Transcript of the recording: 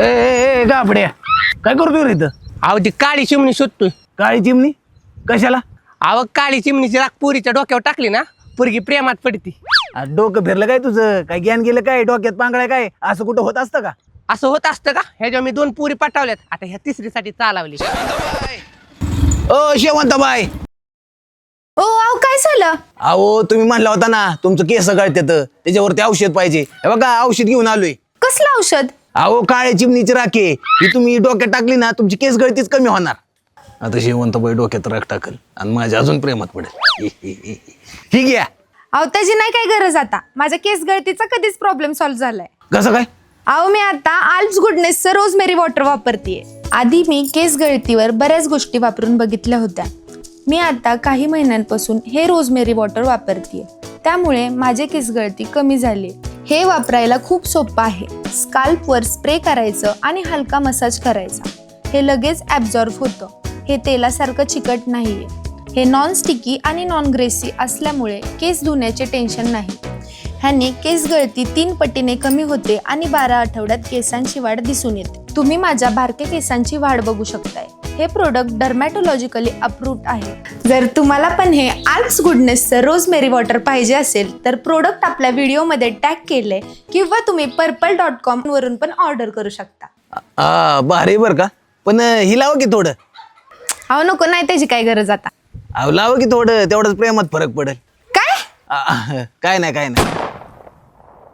ए गाबड्या, काय करतोय रे इथं? अहो ती काळी चिमणी शोधतोय. काळी चिमणी कशाला? अहो काळी चिमणीची राख पुरीच्या डोक्यावर टाकली ना, पुरगी प्रेमात पडती. डोकं फिरलं काय तुझं? काय ज्ञान गेलं काय? डोक्यात पांगळ्या काय? असं कुठं होत असतं का? असं होत असतं का? ह्याच्यावर मी 2 पुरी पटावल्यात, आता ह्या तिसरीसाठी चालवली. ओ शेवंताबाई, ओ अहो काय झालं? अहो तुम्ही म्हणला होता ना तुमचं केस गळत्यात, त्याच्यावरती औषध पाहिजे. हे बघा औषध घेऊन आलोय. कसलं औषध? अहो काळ्या चिमणीची राखे ही तुम्ही डोक्यात टाकली ना, तुमची केस गळतीच कमी होणार. आता शेवंताबाई डोक्यात राख टाकल आणि माझ्या अजून प्रेमात पडेल. ठीक आहे. अहो त्याची नाही काय गरज आता. माझ्या केस गळतीचा कधीच प्रॉब्लेम सॉल्व्ह झालाय. कसं काय? अहो मी आता आल्प्स गुडनेसचं रोजमेरी वॉटर वापरतेय. आधी मी केस गळतीवर बऱ्याच गोष्टी वापरून बघितल्या होत्या. मी आता काही महिन्यांपासून हे रोजमेरी वॉटर वापरतेय, त्यामुळे माझे केस गळती कमी झाली. हे वापरायला खूप सोपं आहे. स्काल्पवर स्प्रे करायचं आणि हलका मसाज करायचा. हे लगेच ॲब्झॉर्ब होतं. हे तेलासारखं चिकट नाहीये. हे नॉन स्टिकी आणि नॉन ग्रेसी असल्यामुळे केस धुण्याचे टेन्शन नाही. ह्याने केस गळती 3 पटीने कमी होते आणि 12 आठवड्यात केसांची वाढ दिसून येते. तुम्ही माझ्या बारक्या केसांची वाढ बघू शकताय. हे प्रोडक्ट डर्मॅटोलॉजिकली अप्रूव्ड आहे. जर तुम्हाला पण हे आल्प्स गुडनेसचं रोजमेरी वॉटर पाहिजे असेल तर प्रोडक्ट आपल्या व्हिडिओमध्ये टॅग केलंय किंवा तुम्ही purple.com वरून पण ऑर्डर करू शकता. भारी बर का, पण ही लावा की थोडं. अहो नको, नाही त्याची काय गरज आता. अहो लावा की थोडं, तेवढंच प्रेमात फरक पडेल. काय? काय नाही काय नाही.